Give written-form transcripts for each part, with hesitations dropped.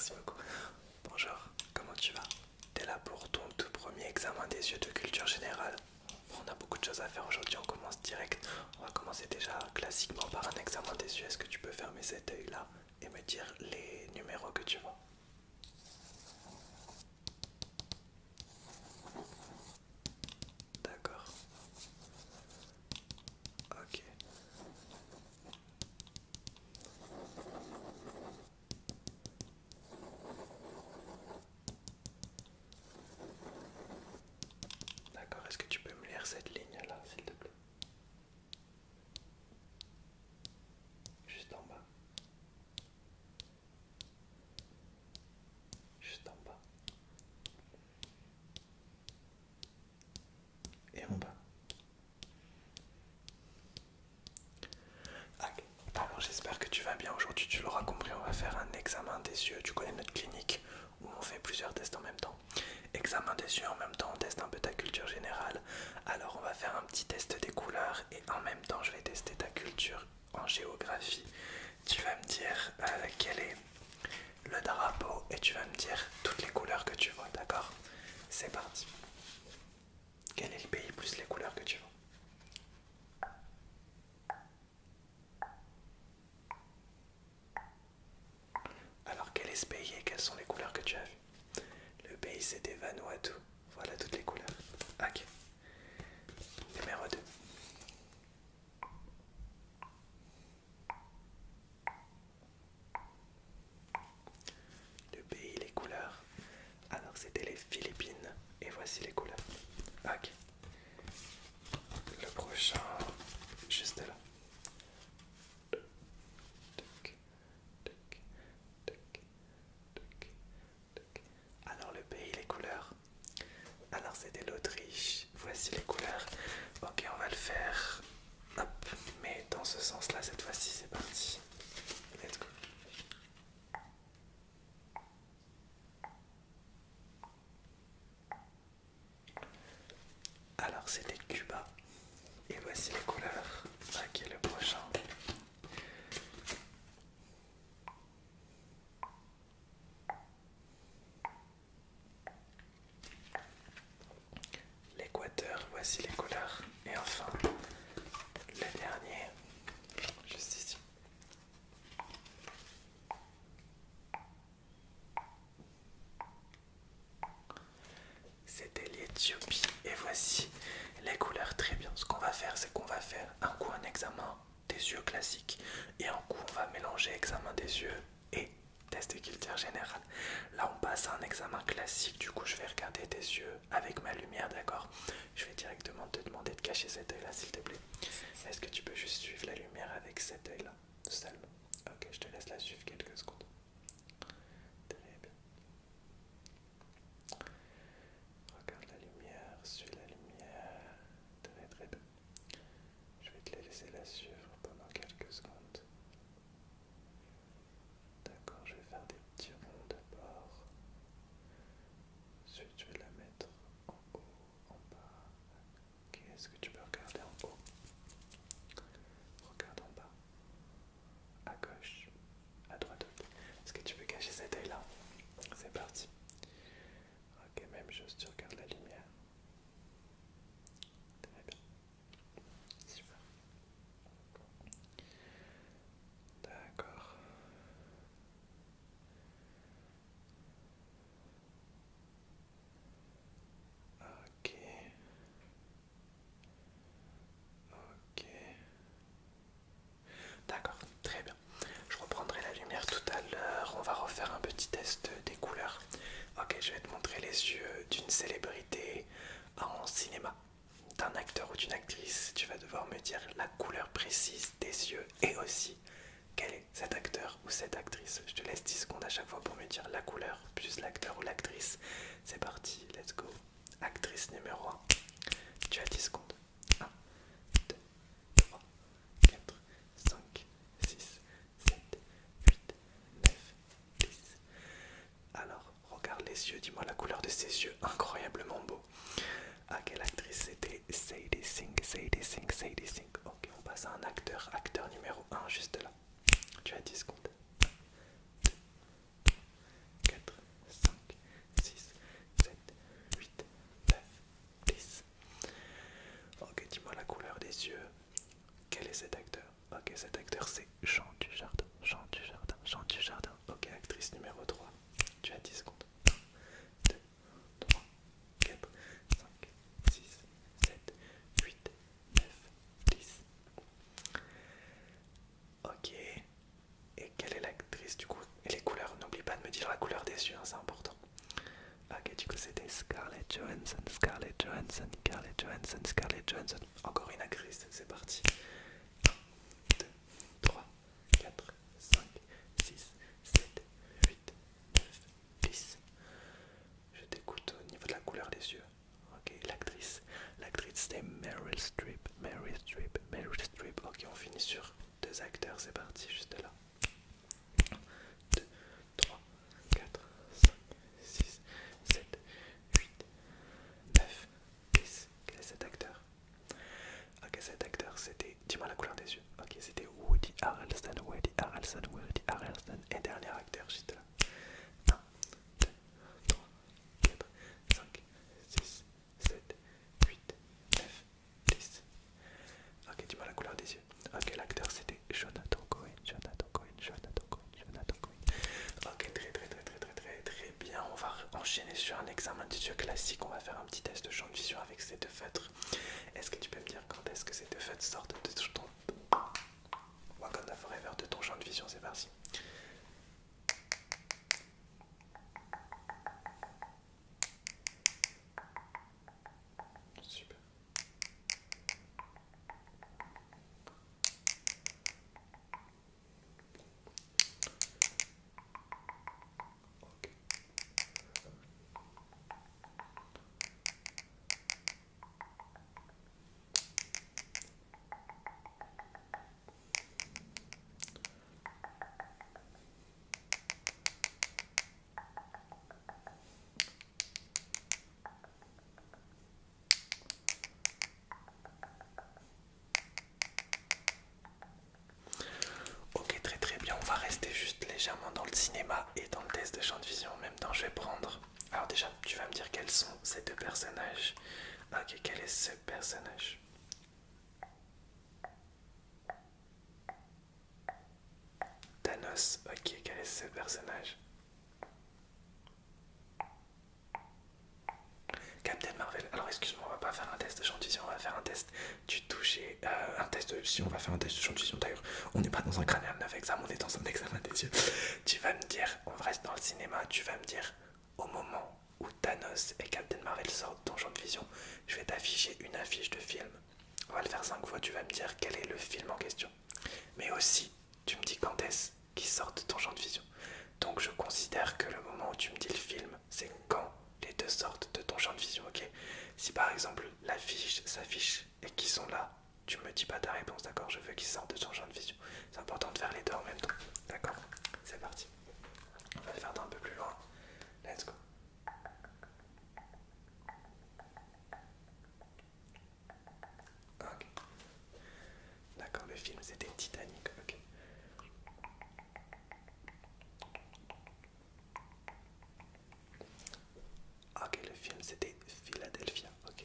Merci beaucoup. Bonjour, comment tu vas? T'es là pour ton tout premier examen des yeux de culture générale. On a beaucoup de choses à faire aujourd'hui, on commence direct. On va commencer déjà classiquement par un examen des yeux. Est-ce que tu peux fermer cet œil là et me dire les numéros que tu vois? D'accord. Ok. D'accord, est-ce que tu peux me lire cette ligne là, s'il te plaît? Juste en bas. Juste en bas. Et en bas. Ok. Alors j'espère que tu vas bien. Aujourd'hui, tu l'auras compris, on va faire un examen des yeux. Tu connais notre clinique où on fait plusieurs tests en même temps. Examen des yeux en même temps, on teste un peu ta culture générale. Alors on va faire un petit test des couleurs et en même temps je vais tester ta culture en géographie. Tu vas me dire quel est le drapeau et tu vas me dire toutes les couleurs que tu vois, d'accord? C'est parti. Quel est le pays plus les couleurs que tu vois? Alors quel est ce pays et quelles sont les couleurs que tu as vues? Le pays c'était Vanuatu. Voilà toutes les couleurs. Ok. Numéro 2. Le pays, les couleurs. Alors c'était les Philippines. Et voici les couleurs. Ok. Le prochain, juste là. Tac, tac, tac, tac, tac. Alors le pays, les couleurs. Alors c'était l'Autriche. Voici les couleurs. Ok, on va le faire. Hop, mais dans ce sens-là cette fois-ci, c'est parti. Let's go. Alors c'était Cuba. Et voici les couleurs. Ok, le prochain. L'Équateur, voici les couleurs. Et enfin, le dernier, juste ici. C'était l'Éthiopie. Et voici les couleurs. Très bien. Ce qu'on va faire, c'est qu'on va faire un coup un examen des yeux classiques et un coup on va mélanger examen des yeux et test de culture générale. Là on passe à un examen classique, du coup je vais regarder tes yeux avec ma lumière, d'accord? Je vais directement te demander de cacher cet œil là s'il te plaît. Est-ce que tu peux juste suivre la lumière avec cet œil là seulement? Ok, je te laisse la suivre quelques secondes. Très bien. Regarde la lumière, suis la lumière. Très très bien. Je vais te laisser la suivre pendant quelques secondes. D'accord, je vais faire des petits ronds d'abord. Ensuite, je vais la mettre en haut, en bas. Ok, est-ce que tu peux regarder en haut? Regarde en bas. À gauche. À droite. Ok. Est-ce que tu peux cacher cet œil là? C'est parti. Ok, même chose, tu regardes la lumière. Très bien. Super. D'accord. Ok. Ok. D'accord, très bien. Je reprendrai la lumière tout à l'heure. On va refaire un petit test des couleurs. Ok, je vais te montrer les yeux d'une célébrité en cinéma, d'un acteur ou d'une actrice. Tu vas devoir me dire la couleur précise des yeux et aussi quel est cet acteur ou cette actrice. Je te laisse 10 secondes à chaque fois pour me dire la couleur plus l'acteur ou l'actrice. C'est parti, let's go. Actrice numéro 1. Tu as 10 secondes. 1, 2, 3, 4, 5, 6, 7, 8, 9, 10. Alors, regarde les yeux, dis-moi la couleur de ses yeux, incroyablement beau. Ah, quelle actrice c'était? Sadie Sink, Sadie Sink, Sadie Sink. Ok, on passe à un acteur, acteur numéro 1, juste là. Tu as 10 secondes. 2, c'est chant du jardin, chant du jardin, chant du jardin. Ok, actrice numéro 3. Tu as 10 secondes. 1, 2, 3, 4, 5, 6, 7, 8, 9, 10. Ok. Et quelle est l'actrice du coup? Et les couleurs, n'oublie pas de me dire la couleur des yeux, hein, c'est important. Ok, du coup c'était Scarlett Johansson, Scarlett Johansson, Scarlett Johansson, Scarlett Johansson. Encore une actrice, c'est parti. 1, 2, 3, 4, 5, 6, 7, 8, 9, 10. Je t'écoute au niveau de la couleur des yeux. Ok, l'actrice c'était Meryl Streep, Meryl Streep, Meryl Streep. Ok, on finit sur deux acteurs, c'est parti, juste là. 2, 3, 4, 5, 6, 7, 8, 9, 10. Quel est cet acteur? Ok, cet acteur c'était, dis-moi la couleur des yeux. Ok, c'était Woody Harrelson, Woody Harrelson, Woody Harrelson. Et dernier acteur juste là. 1, 2, 3, 4, 5, 6, 7, 8, 9, 10. Ok, dis-moi la couleur des yeux. Ok, l'acteur c'était Jonathan Cohen, Jonathan Cohen, Jonathan Cohen, Jonathan Cohen. Ok, très bien. On va enchaîner sur un examen des yeux classique. On va faire un petit test de champ de vision avec ces deux feutres. Est-ce que tu peux me dire quand est-ce que ces deux feutres sortent de ton Wakanda Forever, de ton champ de vision? C'est parti. Super. Ok. Ok, très bien. On va rester juste légèrement dans le cinéma et dans le test de champ de vision. En même temps, je vais prendre. Alors, déjà, tu vas me dire quels sont ces deux personnages. Ok, quel est ce personnage? Thanos. Ok, quel est ce personnage? Captain Marvel. Alors excuse-moi, on va pas faire un test de champ de vision, on va faire un test du toucher, un test de... Si on va faire un test de champ de vision d'ailleurs, on n'est pas dans un crânien 9 examen, on est dans un examen des yeux. Tu vas me dire, on reste dans le cinéma, tu vas me dire au moment où Thanos et Captain Marvel sortent de ton champ de vision, je vais t'afficher une affiche de film. On va le faire 5 fois, tu vas me dire quel est le film en question. Mais aussi, tu me dis quand est-ce qu'ils sortent de ton champ de vision. Donc je considère que le moment où tu me dis le film, c'est quand les deux sortent de ton champ de vision, ok? Si par exemple l'affiche s'affiche et qu'ils sont là, tu me dis pas ta réponse, d'accord? Je veux qu'ils sortent de ton champ de vision. C'est important de faire les deux en même temps, d'accord? C'est parti. On va le faire d'un peu plus loin. Let's go. Ok. D'accord, le film c'était Titanic, ok. Ok, le film c'était Philadelphia, ok.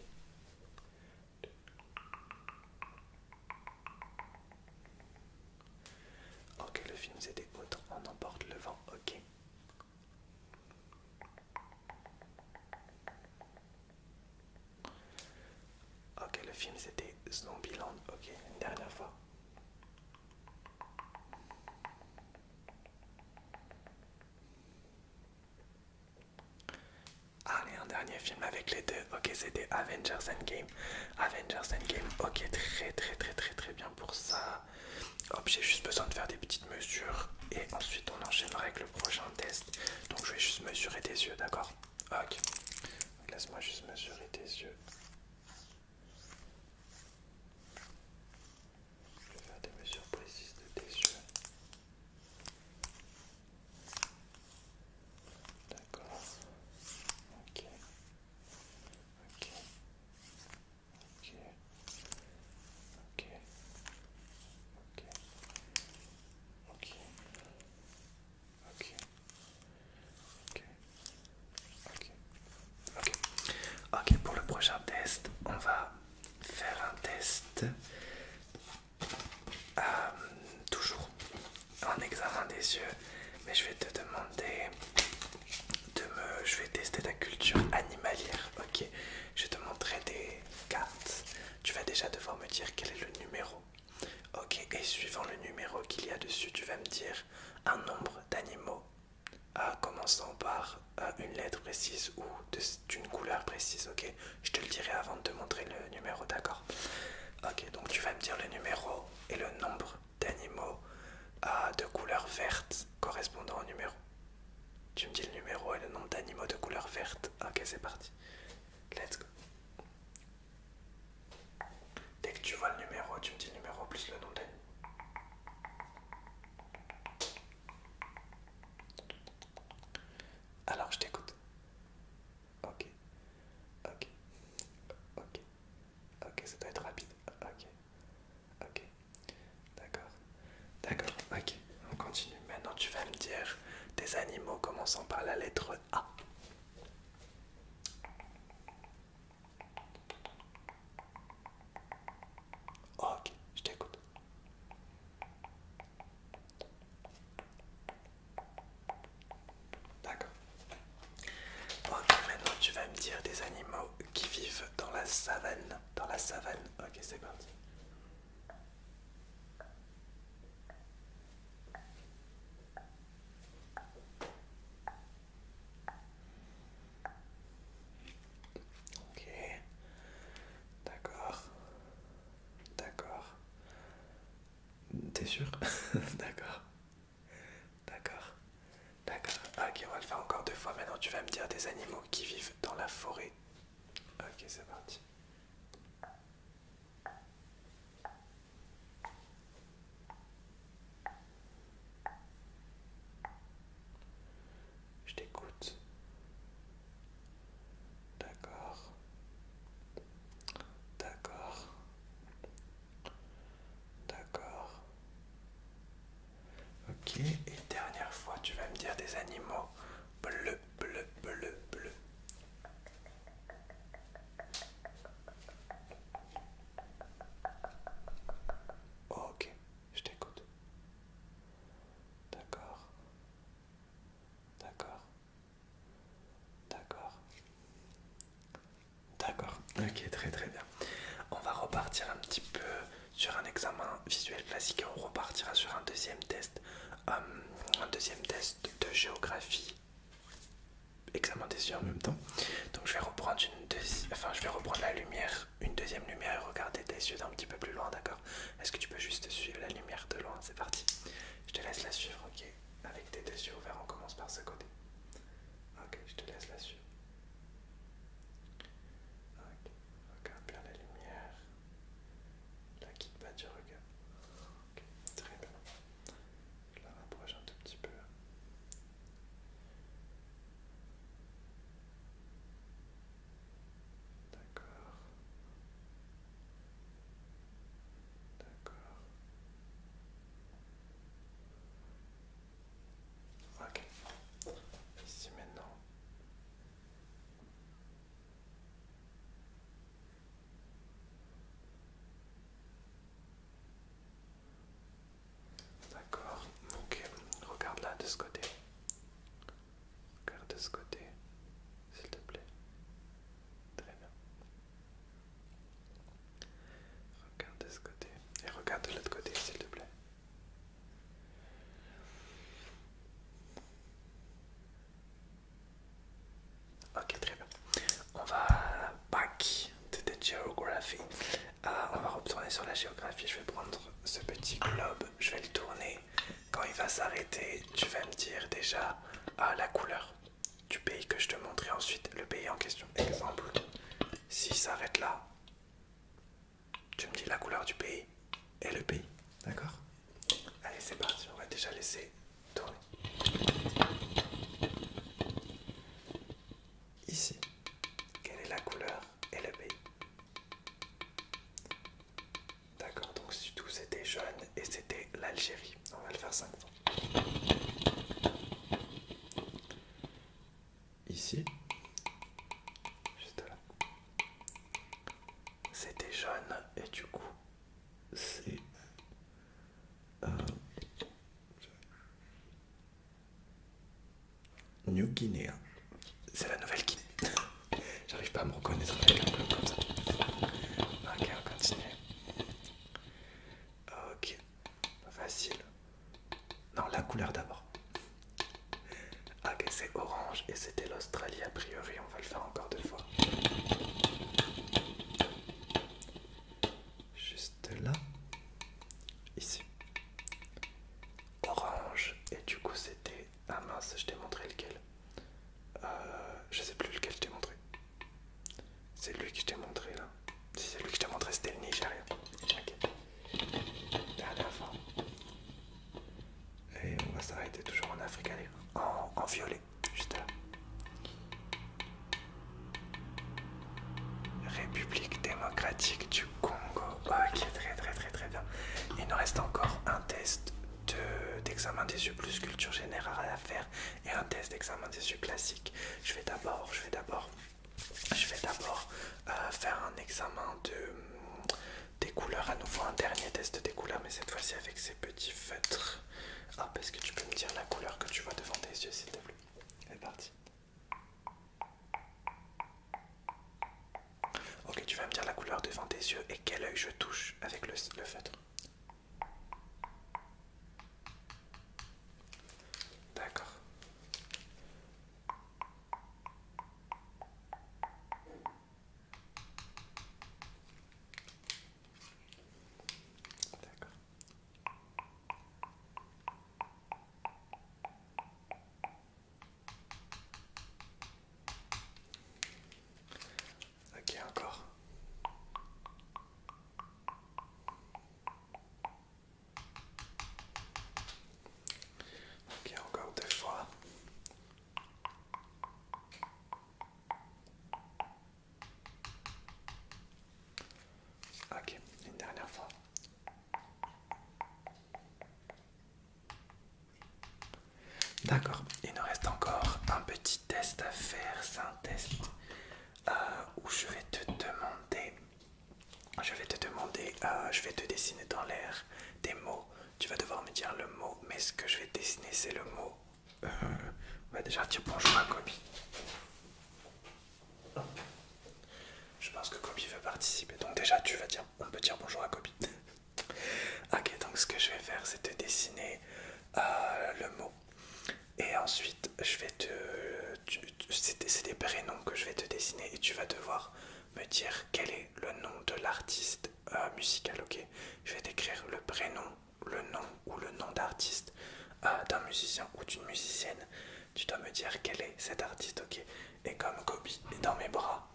Ok, le film c'était Autant en emporte le vent, ok. Ok, le film c'était Zombieland, ok, une dernière fois. Allez, un dernier film avec les deux, ok, c'était Avengers Endgame. Avengers Endgame, ok, très bien pour ça. Hop, j'ai juste besoin de faire des petites mesures et ensuite on enchaînera avec le prochain test. Donc je vais juste mesurer tes yeux, d'accord? Ok, laisse-moi juste mesurer tes yeux. Je vais faire des mesures précises de tes yeux. D'accord. Ok. Ok. Ok. Ok. Ok. Ok. Ok. Ok. Ok. Ok. Ok, un examen des yeux, mais je vais te demander je vais tester ta culture animalière, ok? Je vais te montrer des cartes. Tu vas déjà devoir me dire quel est le numéro. Ok, et suivant le numéro qu'il y a dessus, tu vas me dire un nombre d'animaux, commençant par une lettre précise ou d'une couleur précise, ok? Je te le dirai avant de te montrer le numéro, d'accord? Ok, donc tu vas me dire le numéro et le nombre d'animaux de couleur verte correspondant au numéro. Tu me dis le numéro et le nombre d'animaux de couleur verte. Ok, c'est parti. Let's go. Dès que tu vois le numéro, tu me dis le numéro plus le nom d'animaux. Alors, je t'écoute. Ok, ok, ok, ok, ça doit être rapide. Ok, ok, d'accord, d'accord, ok. On continue. Maintenant, tu vas me dire des animaux commençant par la lettre A. Ok, je t'écoute. D'accord. Ok, maintenant tu vas me dire des animaux qui vivent dans la savane. Dans la savane. Ok, c'est parti. Ok, d'accord, d'accord. T'es sûr? D'accord, d'accord, d'accord. Ok, on va le faire encore deux fois. Maintenant tu vas me dire des animaux qui vivent dans la forêt. Ok, c'est parti. Je t'écoute. D'accord, d'accord, d'accord. Ok, et dernière fois, tu vas me dire des animaux bleus, bleus, bleus, bleus. Ok, je t'écoute. D'accord, d'accord, d'accord, d'accord. Ok, très très bien. On va repartir un petit peu sur un examen visuel classique et on repartira sur un deuxième test de géographie. Examen des yeux en même temps. Donc je vais reprendre je vais reprendre la lumière, une deuxième lumière et regarder tes yeux d'un petit peu plus loin, d'accord? Est-ce que tu peux juste suivre la lumière de loin? C'est parti. Je te laisse la suivre, ok? Avec tes deux yeux ouverts, on commence par ce côté. Ok, je te laisse la suivre. Ok, regarde bien la lumière. La quitte pas du regard. Ok, très bien. Je la rapproche un tout petit peu. D'accord. D'accord. Ok. Ici maintenant. D'accord. Ok. Regarde là de ce côté. Regarde de ce côté. S'il te plaît. Très bien. Regarde de ce côté. Et regarde de l'autre côté, s'il te plaît. Ok, très bien. On va back to the geography. On va retourner sur la géographie. Je vais prendre ce petit globe. Je vais le tourner. Quand il va s'arrêter, tu vas me dire déjà la couleur du pays que je te montrerai ensuite. Le pays en question. Exemple, s'il s'arrête là, tu me dis la couleur du pays et le pays. D'accord? Allez, c'est parti. On va déjà laisser tourner. Ici, quelle est la couleur et le pays? D'accord, donc tout c'était jaune et c'était l'Algérie. On va le faire 5 fois. Ici, juste là, c'était jaune et du coup c'est New Guinea. C'est la Nouvelle-Guinée. J'arrive pas à me reconnaître avec un club comme ça. Ok, on continue. Ok, facile. Non, la couleur d'abord. Ok, c'est orange et c'était l'Australie a priori. On va le faire encore 2 fois. Juste là. Ici. Orange. Et du coup c'était... Ah mince, je t'ai montré lequel. Je sais plus lequel je t'ai montré. C'est lui que je t'ai montré là. Si c'est lui que je t'ai montré, c'était le Nigeria. Ok. Dernière fois. Et on va s'arrêter toujours en Afrique, allez. En violet, juste là. République démocratique du Congo. Ok, très bien. Il nous reste encore un test d'examen des yeux plus culture générale à faire et un test d'examen des yeux classique. Je vais d'abord faire un examen des couleurs à nouveau, un dernier test des couleurs, mais cette fois-ci avec ces petits feutres. Ah, est-ce que tu peux me dire la couleur que tu vois devant tes yeux, s'il te plaît? C'est parti. Ok, tu vas me dire la couleur devant tes yeux et quel œil je touche avec le feutre. D'accord. D'accord. Ok, encore. Ok, encore 2 fois. Ok, une dernière fois. D'accord, il nous reste encore un petit test à faire. C'est un test où je vais te dessiner dans l'air des mots. Tu vas devoir me dire le mot, mais ce que je vais dessiner, c'est le mot. On va déjà dire bonjour à Kobe. Hop. Je pense que Kobe veut participer. Donc déjà, tu vas dire, on peut dire bonjour à Kobe. Ok, donc ce que je vais faire, c'est te dessiner le mot. Et ensuite, je vais c'est des prénoms que je vais te dessiner et tu vas devoir me dire quel est le nom de l'artiste musical, ok? Je vais t'écrire le prénom, le nom ou le nom d'artiste d'un musicien ou d'une musicienne. Tu dois me dire quel est cet artiste, ok? Et comme Kobe est dans mes bras,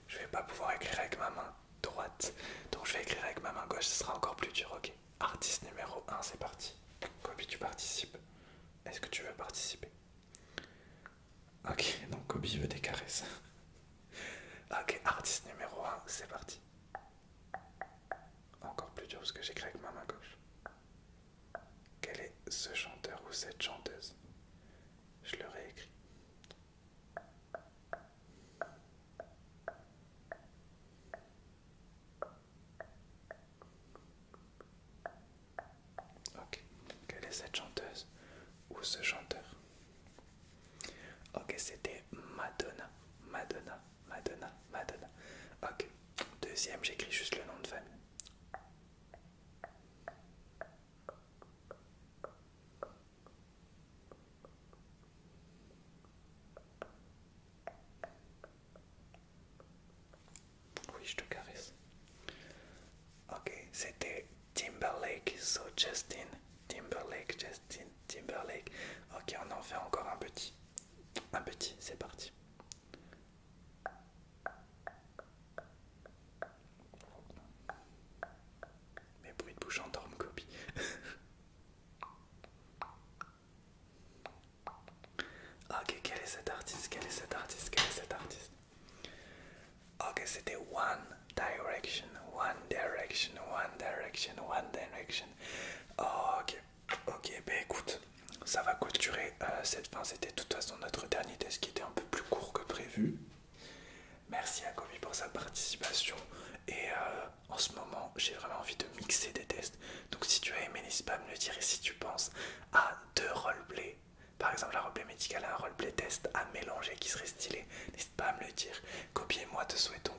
je vais pas pouvoir écrire avec ma main droite. Donc je vais écrire avec ma main gauche, ce sera encore plus dur, ok? Artiste numéro 1, c'est parti. Kobe, tu participes. Est-ce que tu veux participer? Ok, donc Kobe veut des caresses. Ok, artiste numéro 1, c'est parti. Encore plus dur parce que j'écris avec ma main gauche. Quel est ce chanteur ou cette chanteuse? Je le réécris. Ok, quelle est cette chanteuse ou ce chanteur? Ok, c'était Madonna. Madonna. Ok, deuxième, j'écris juste le nom de famille. Oui, je te caresse. Ok, c'était Timberlake, so Justin. Timberlake. Ok, on en fait encore un petit. C'est parti. Mes bruits de bouche endorment Kobe. Ok, quel est cet artiste? Ok, c'était One Direction. Ok, ben écoute, ça va clôturer cette fin. C'était de toute façon notre dernier test qui était un peu plus court que prévu. Merci à Kobe pour sa participation. Et en ce moment, j'ai vraiment envie de mixer des tests. Donc si tu as aimé, n'hésite pas à me le dire. Et si tu penses à 2 roleplays, par exemple un roleplay médical et un roleplay test, te souhaitons